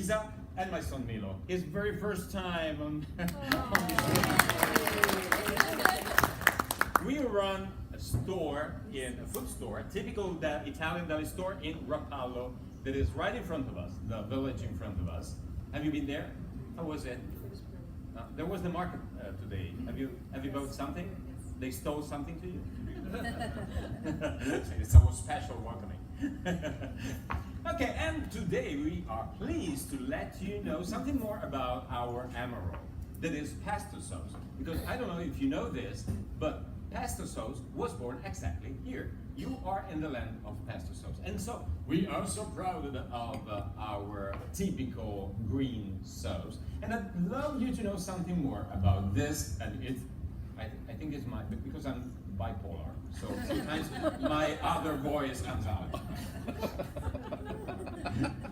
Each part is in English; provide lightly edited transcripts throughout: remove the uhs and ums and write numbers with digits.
Lisa, and my son Milo. His very first time on, on this show. We run a store, a food store, a typical Italian deli store in Rapallo that is right in front of us, the village in front of us. Have you been there? How was it? There was the market today. Have you bought something? They stole something to you? It's our special welcoming. Okay, and today we are pleased to let you know something more about our emerald, that is pesto sauce. Because I don't know if you know this, but pesto sauce was born exactly here. You are in the land of pesto sauce. And so we are so proud of our typical green sauce. And I'd love you to know something more about this. And I think it's because I'm bipolar. So sometimes my other voice comes out.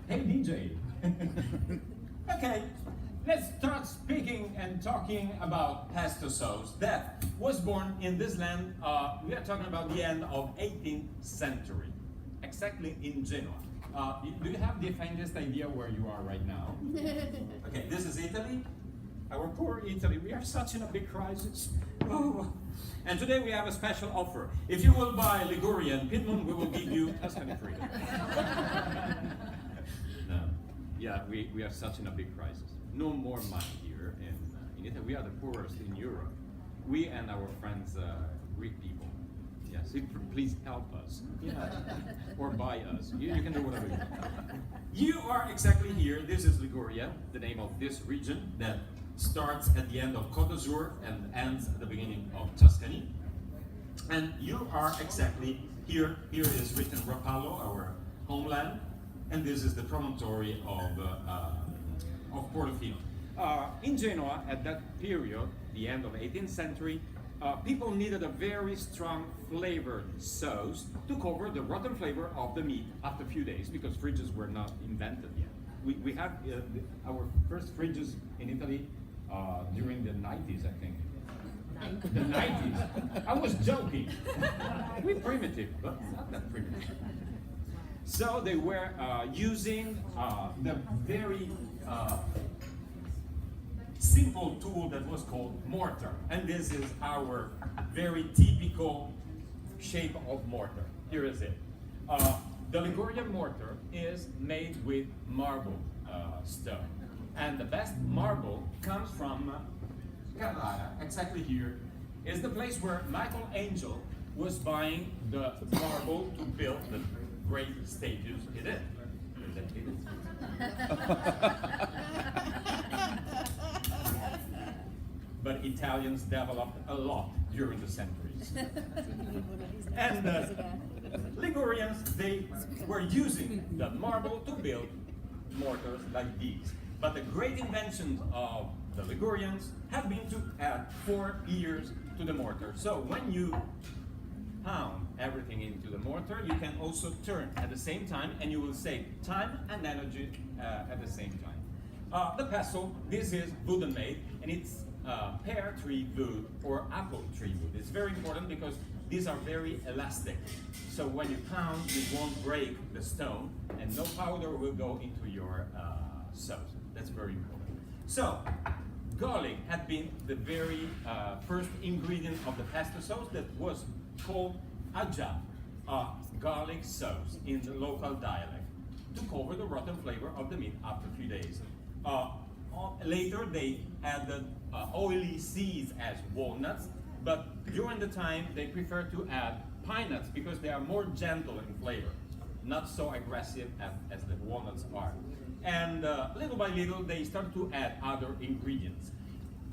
Hey DJ. Okay, let's start speaking and talking about pesto sauce that was born in this land. We are talking about the end of 18th century, exactly in Genoa. Do you have the faintest idea where you are right now? Okay, this is Italy. Our poor Italy, we are such in a big crisis. Oh. And today we have a special offer. If you will buy Liguria and Piedmont, we will give you Tuscany free. No. Yeah, we are such in a big crisis. No more money here in Italy. We are the poorest in Europe. We and our friends, Greek people. Yes, please help us. Yeah. Or buy us. You can do whatever you want. You are exactly here. This is Liguria, the name of this region that starts at the end of Côte d'Azur and ends at the beginning of Tuscany. And you are exactly here. Here is written Rapallo, our homeland, and this is the promontory of Portofino. In Genoa, at that period, the end of 18th century, people needed a very strong flavored sauce to cover the rotten flavor of the meat after a few days, because fridges were not invented yet. We had our first fridges in Italy during the 90s, I think. The 90s. I was joking. We're primitive, but not that primitive. So they were using the very simple tool that was called mortar. And this is our very typical shape of mortar. Here is it. The Ligurian mortar is made with marble stone. And the best marble comes from Carrara, exactly here. Is the place where Michelangelo was buying the marble to build the great statues he did. But Italians developed a lot during the centuries. And Ligurians, they were using the marble to build mortars like these. But the great invention of the Ligurians have been to add 4 ears to the mortar. So when you pound everything into the mortar, you can also turn at the same time, and you will save time and energy at the same time. The pestle, this is wooden made, and it's pear tree wood or apple tree wood. It's very important because these are very elastic. So when you pound, you won't break the stone, and no powder will go into your sauce. That's very important. So, garlic had been the very first ingredient of the pesto sauce that was called aggia, garlic sauce in the local dialect, to cover the rotten flavor of the meat after a few days. Later, they added oily seeds as walnuts, but during the time, they prefer to add pine nuts because they are more gentle in flavor, not so aggressive as the walnuts are. And little by little, they started to add other ingredients.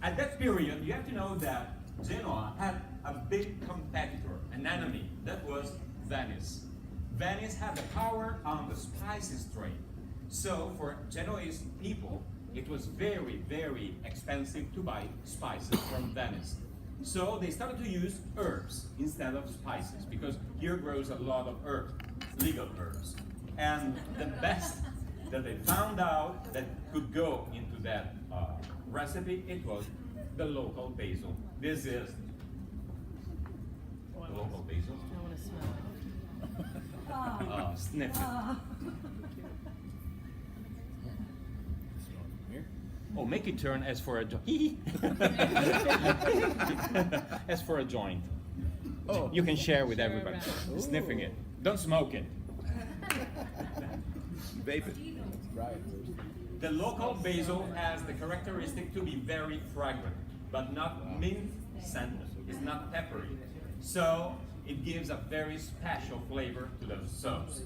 At that period, you have to know that Genoa had a big competitor, an enemy, that was Venice. Venice had the power on the spices trade. So for Genoese people, it was very, very expensive to buy spices from Venice. So they started to use herbs instead of spices, because here grows a lot of herbs, legal herbs. And the best that they found out that could go into that recipe, it was the local basil. This is the local basil. I want to smell it. Sniff it. Oh, make it turn as for a as for a joint. Oh. You can share with everybody. Ooh. Sniffing it. Don't smoke it. Vape it. Right. The local basil has the characteristic to be very fragrant, but not mint scented. It's not peppery. So it gives a very special flavor to the sauce.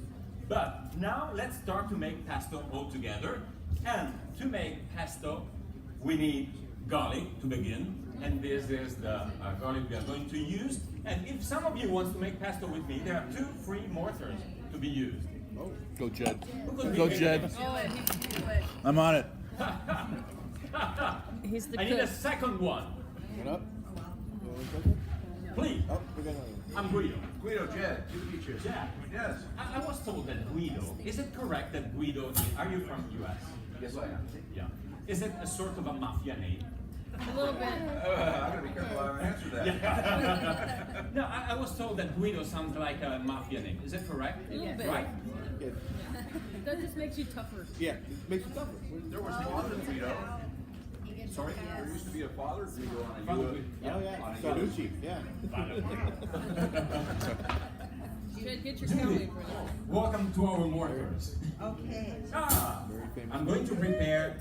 But now let's start to make pesto all together. And to make pesto, we need garlic to begin. And this is the garlic we are going to use. And if some of you want to make pesto with me, there are 2 free mortars to be used. Oh. Go Jed. Go Jed. Oh, and he can do it. I'm on it. He's the I need a cook. second one. Get up. Please. Oh, we got I'm Guido. Guido, Jed, good to meet you. Yeah. Yes. I was told that Guido, is it correct that Guido, are you from US? Yes, I am. Yeah. Is it a sort of a mafia name? A little bit. I'm gonna be careful how I answer that. No, I was told that Guido sounds like a mafia name. Is it correct? A little bit. Right? it. That just makes you tougher. Yeah, it makes it tougher. There was father Guido. Sorry? There used to be a father Guido on a Father U. Guido. Oh yeah, On a Sanucci, yeah. Jed, get your cowboy for that. Welcome to our mortars. Okay. Very famous. I'm going to prepare.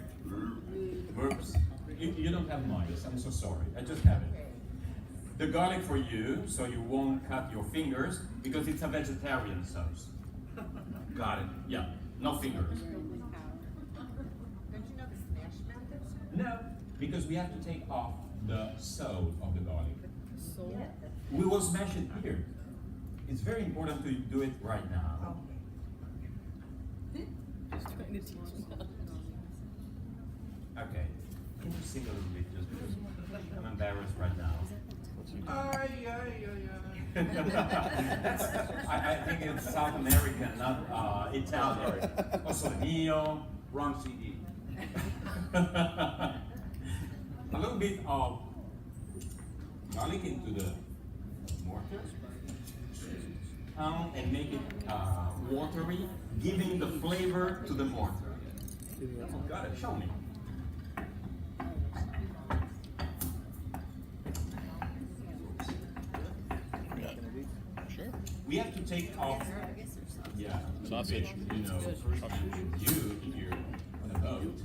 Oops. You don't have mice. I'm so sorry. I just have it. The garlic for you, so you won't cut your fingers, because it's a vegetarian sauce. Got it. Yeah. No fingers. Don't you know the smash method? No, because we have to take off the soul of the garlic. Soul. We will smash it here. It's very important to do it right now. Just trying to teach him how to. Okay. Can you sing a little bit just because I'm embarrassed right now? I think it's South American, not Italian. Also Neo. Wrong CD. A little bit of garlic into the mortar. And make it watery, giving the flavor to the mortar. Got it, show me. Sure. We have to take off, yeah, Sausage. you know, you here on the boat.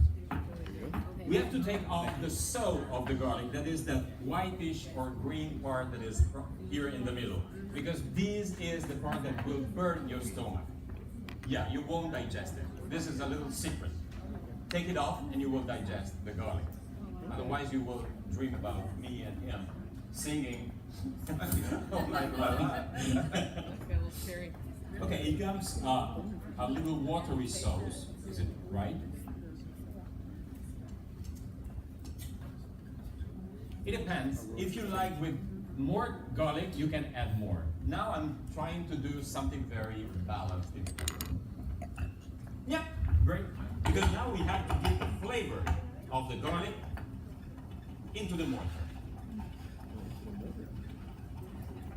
We have to take off the soul of the garlic, that is that whitish or green part that is here in the middle. Because this is the part that will burn your stomach. Yeah, you won't digest it. This is a little secret. Take it off and you will digest the garlic. Otherwise you will dream about me and him singing all night long. That's got a little scary. Okay, it comes a little watery sauce. Is it right? It depends. If you like with more garlic, you can add more. Now I'm trying to do something very balanced. Yeah, great. Because now we have to get the flavor of the garlic into the mortar.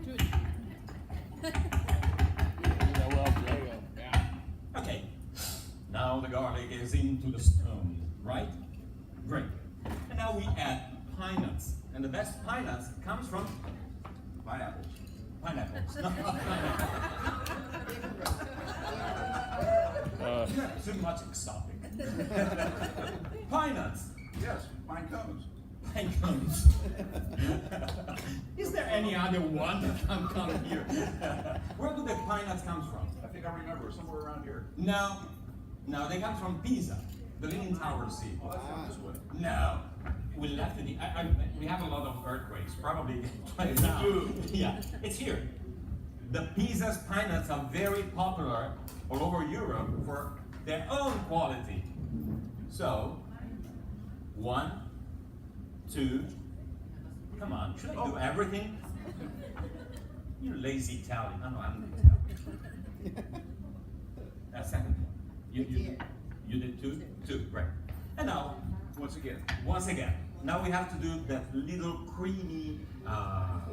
Do it. Yeah, well, there you go. Yeah. Okay, now the garlic is into the stone, right? Great. And now we add pine nuts. And the best pine nuts comes from Pineapples. pineapples. Too much exotic. Pine nuts. Yes, pine cones. Pine cones. Is there any other one that can come here? Where do the pine nuts come from? I think I remember somewhere around here. No, they come from Pisa, the Leaning Tower Sea. Oh, that's not this way. No, we left it. We have a lot of earthquakes, probably right now. Yeah, it's here. The Pisa's pine nuts are very popular all over Europe for their own quality. So, 1, 2, come on, should I do everything? You lazy Italian. No, I'm Italian. Second one. You did 2? 2, right. And now, once again, now we have to do that little creamy,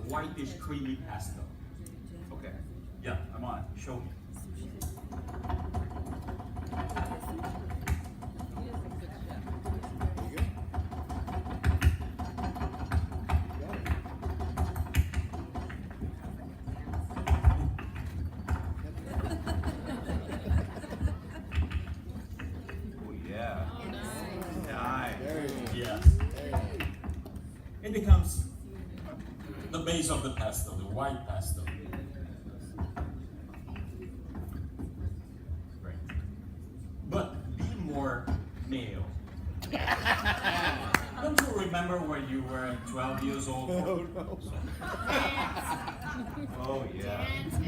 whitish creamy pesto. Okay, Yeah, I'm on it. show me. He is a good chef. There you go. the base of the pesto, the white pesto. Great. But be more male. Don't you remember when you were 12 years old? Oh, no. Oh, yeah.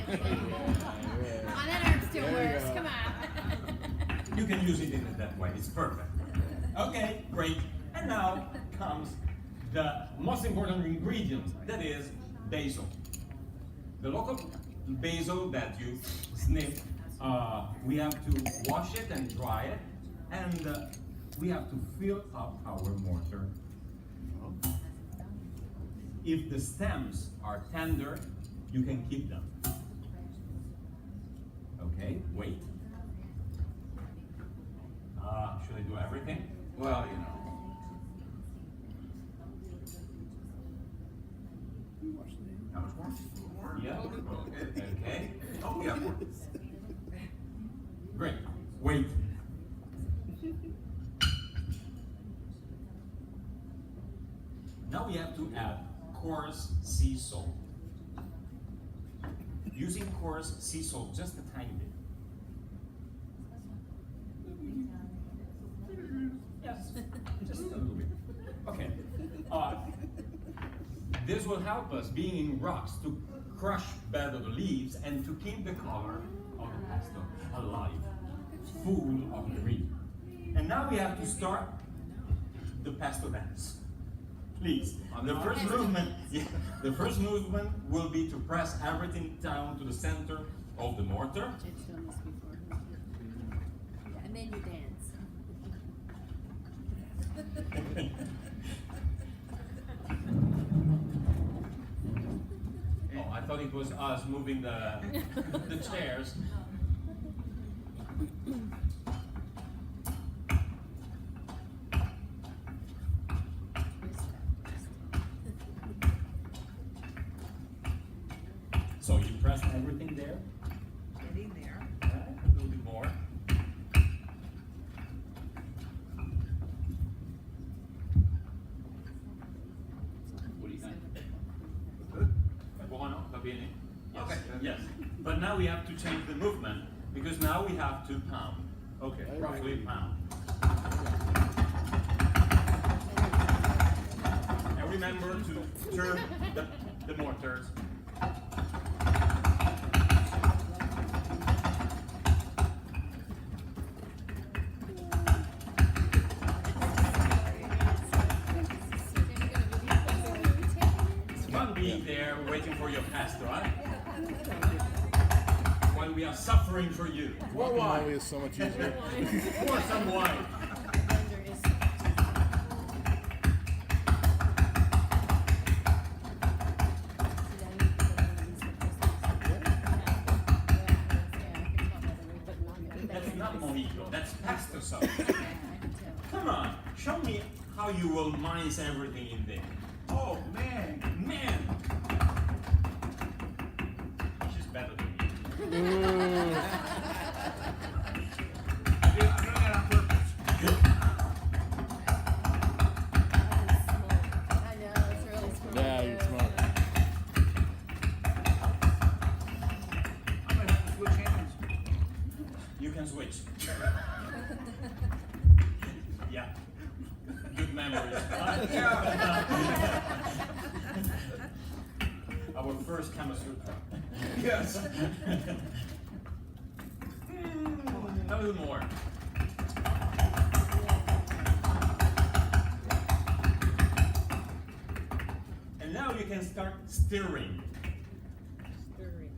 Oh, that arm still There you works. go. Come on. You can use it in that way. It's perfect. Okay, great. And now comes the most important ingredient, that is basil. The local basil that you snip, we have to wash it and dry it, and we have to fill up our mortar. If the stems are tender, you can keep them. Okay, wait. Should I do everything? Well, you know. How much more? A little more? Yeah. Okay. Okay. Oh, yeah, more. Great. Wait. Now we have to add coarse sea salt. Using coarse sea salt just a tiny bit. Yes, just a little bit. Okay. This will help us, being in rocks, to crush better the leaves and to keep the color of the pesto alive, full of green. And now we have to start the pesto dance. Please, the first movement will be to press everything down to the center of the mortar. I've done this before. And then you dance. Oh, I thought it was us moving the chairs. So you press everything there? Getting there. A little bit more. What do you think? Buono, va bene? Yes. Okay. Yes. But now we have to change the movement because now we have to pound. Okay, roughly pound. And remember to turn the mortars. Fun being there waiting for your pesto, huh? While we are suffering for you. Walking away is so much easier. Pour some wine. That's not mojito, that's pesto sauce. Come on, show me how you will mince everything in there. Oh, man. Man! She's better than me. I'm doing that on purpose. I know, it's really smart. Yeah, you're smart. I'm gonna have to switch hands. You can switch. Yeah. Good memories. Our first Kama Sutra. Yes. A little more. And now you can start stirring. Stirring.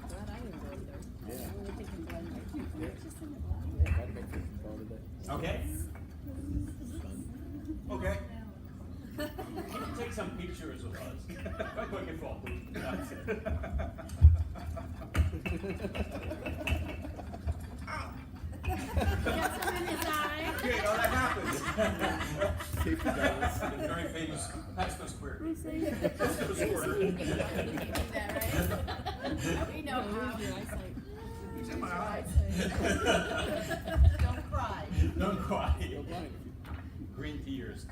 Glad I didn't go up there. Yeah. I really think I'm going there. Just in the Yeah, gotta make this call today. Okay? Okay. Can you take some pictures of us? Vai qualche foto. Grazie. You got some in his eye. Okay, now that happens. Safety goggles. The very famous pesto square. Who's saying? Pesto square. You can do that, right? We know how. Lose your eyesight. It's in my eye. Don't cry. Don't cry. Go blind if you- Green tears.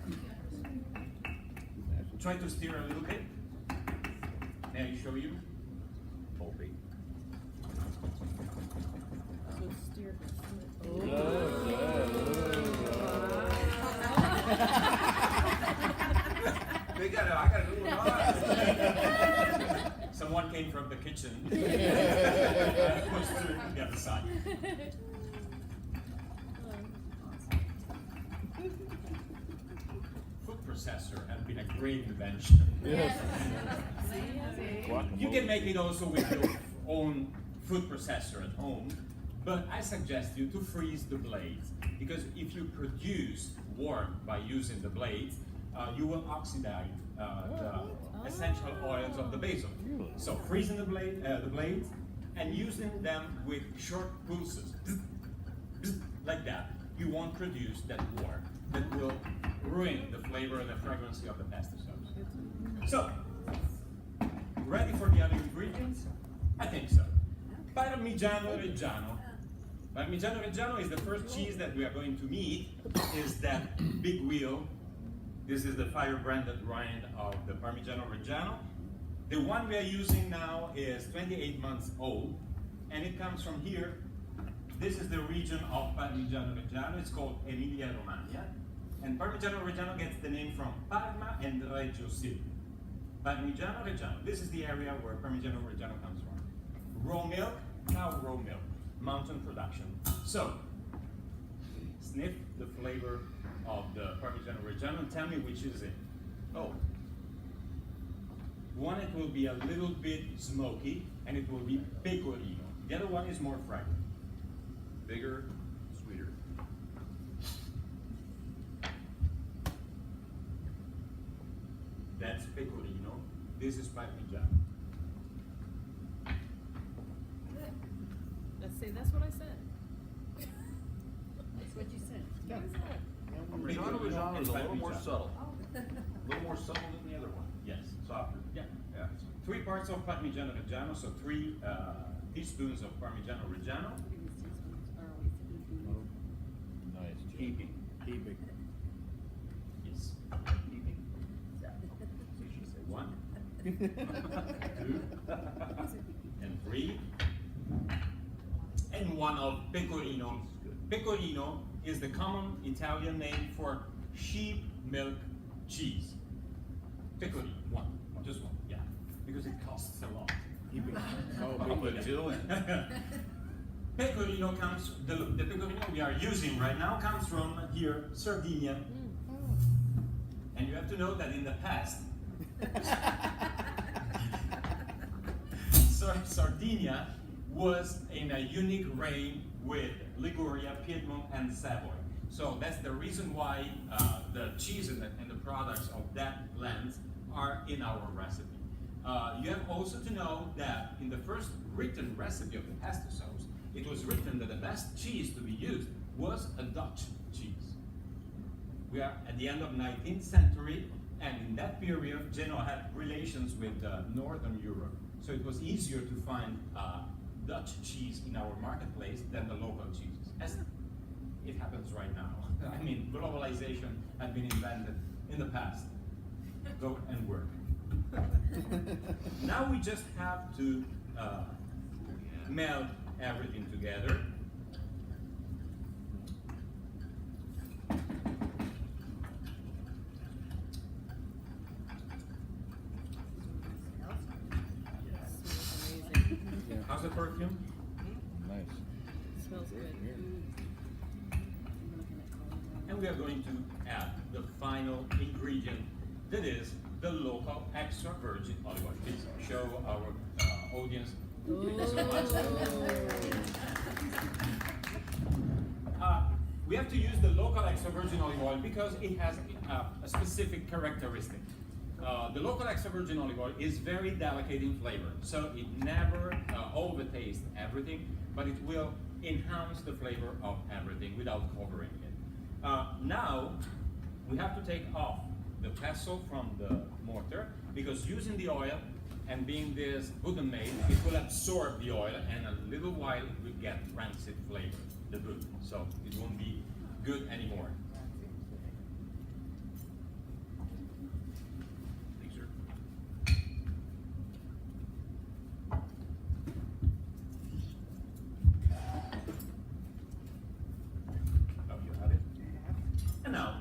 Try to steer a little bit. May I show you? Bobby. So steer. They got it, I got a new one on. Someone came from the kitchen. Pushed through the other side. Food processor has been a great invention. Yes. You can make it also with your own food processor at home, but I suggest you to freeze the blades, because if you produce warmth by using the blades, you will oxidize the essential oils of the basil. So freezing the blades and using them with short pulses, like that, you won't produce that warmth that will ruin the flavor and the fragrance of the pesto sauce. So, ready for the other ingredients? I think so. Parmigiano Reggiano. Parmigiano Reggiano is the first cheese that we are going to meet. Is that big wheel. This is the fire-branded rind of the Parmigiano Reggiano. The one we are using now is 28 months old, and it comes from here. This is the region of Parmigiano Reggiano. It's called Emilia-Romagna. And Parmigiano Reggiano gets the name from Parma and Reggio Emilia. Parmigiano Reggiano. This is the area where Parmigiano Reggiano comes from. Raw milk, cow raw milk, mountain production. So, sniff the flavor of the Parmigiano Reggiano and tell me which is it. Oh. One, it will be a little bit smoky, and it will be pecorino. The other one is more fragrant. Bigger, sweeter. That's pecorino. This is Parmigiano. Let's say that's what I said. That's what you said. Reggiano Reggiano is a little more Parmigiano. subtle. A little more subtle than the other one. Yes. Softer. Yeah. Yeah. 3 parts of Parmigiano Reggiano, so 3 teaspoons of Parmigiano Reggiano. Nice. Heaping. Heaping. Yes. Heaping. So she said 1, 2, and 3, and 1 of pecorino. Pecorino is the common Italian name for sheep milk cheese. Pecorino, 1, just 1, yeah, because it costs a lot. Heaping. Oh, Probably heaping. 2. Pecorino comes, the pecorino we are using right now comes from here, Sardinia. And you have to know that in the past, Sardinia was in a unique reign with Liguria, Piedmont, and Savoy. So that's the reason why the cheese and the products of that land are in our recipe. You have also to know that in the first written recipe of the pesto sauce, it was written that the best cheese to be used was a Dutch cheese. We are at the end of 19th century, and in that period, Genoa had relations with Northern Europe. So it was easier to find Dutch cheese in our marketplace than the local cheeses, as it happens right now. I mean, globalization had been invented in the past. Go and work. Now we just have to melt everything together. Smells amazing. Yeah. How's the perfume? Nice. Smells good. And we are going to add the final ingredient, that is the local extra virgin olive oil. Please show our audience. Thank you so much. We have to use the local extra virgin olive oil because it has a specific characteristic. The local extra virgin olive oil is very delicate in flavor, so it never overtastes everything, but it will enhance the flavor of everything without covering it. Now, we have to take off the pestle from the mortar, because using the oil and being this wooden made, it will absorb the oil, and a little while it will get rancid flavor, the wood. So it won't be good anymore. Thanks, sir. Oh, you have it. And now,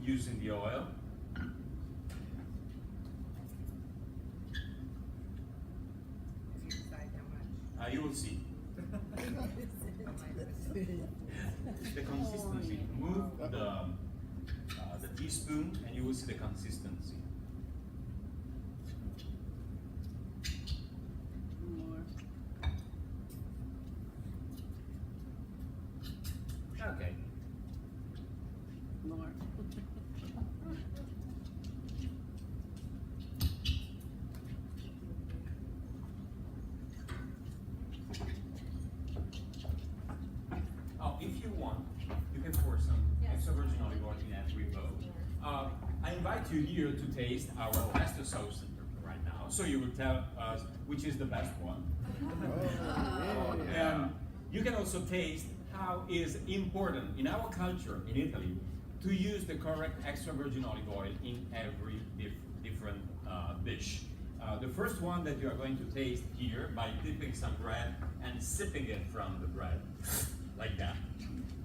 using the oil. If you decide how much. You will see the consistency. Move the teaspoon, and you will see the consistency. More. Okay. More. Oh, if you want, you can pour some extra virgin olive oil in every bowl. I invite you here to taste our pesto sauce right now, so you will tell us which is the best one. You can also taste how is important in our culture in Italy to use the correct extra virgin olive oil in every different dish. The first one that you are going to taste here by dipping some bread and sipping it from the bread, like that.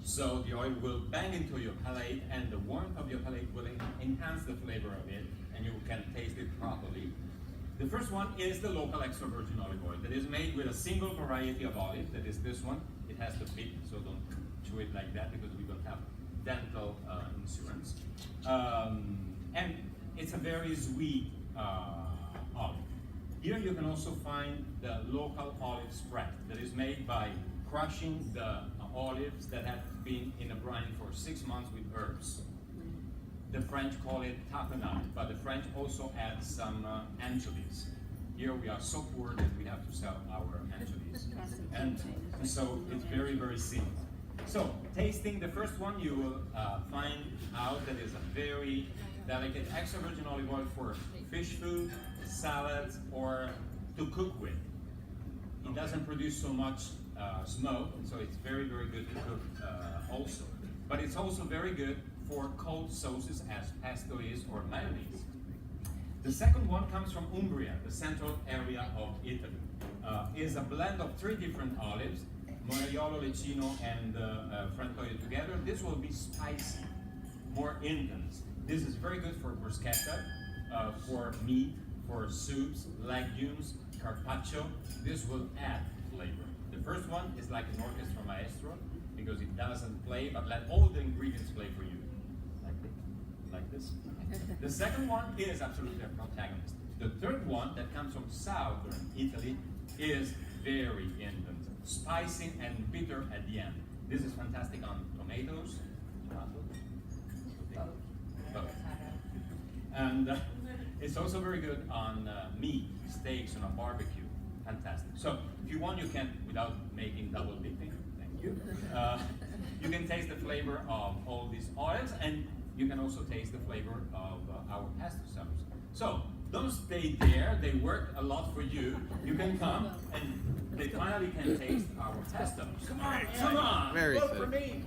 So the oil will bang into your palate, and the warmth of your palate will enhance the flavor of it, and you can taste it properly. The first one is the local extra virgin olive oil that is made with a single variety of olive, that is this one. It has the pit, so don't chew it like that because we don't have dental insurance. And it's a very sweet olive. Here you can also find the local olive spread that is made by crushing the olives that have been in a brine for 6 months with herbs. The French call it tapenade, but the French also add some anchovies. Here we are so poor that we have to sell our anchovies. And so it's very, very simple. So, tasting the first one, you will find out that it's a very delicate extra virgin olive oil for fish food, salads, or to cook with. It doesn't produce so much smoke, so it's very, very good to cook also. But it's also very good for cold sauces as pesto is or mayonnaise. The second one comes from Umbria, the central area of Italy. Is a blend of 3 different olives, Moriolo, Lecino, and Frantoio together. This will be spicy, more intense. This is very good for bruschetta, for meat, for soups, legumes, carpaccio. This will add flavor. The first one is like an orchestra maestro because it doesn't play, but let all the ingredients play for you. Like this. The second one is absolutely a protagonist. The third one that comes from southern Italy is very intense, spicy and bitter at the end. This is fantastic on tomatoes, both. And it's also very good on meat, steaks, on a barbecue. Fantastic. So if you want, you can, without making double dipping, thank you, you can taste the flavor of all these oils, and you can also taste the flavor of our pesto sauce. So don't stay there. They worked a lot for you. You can come, and they finally can taste our pesto. Come on, come on. Very Vote for sick. me.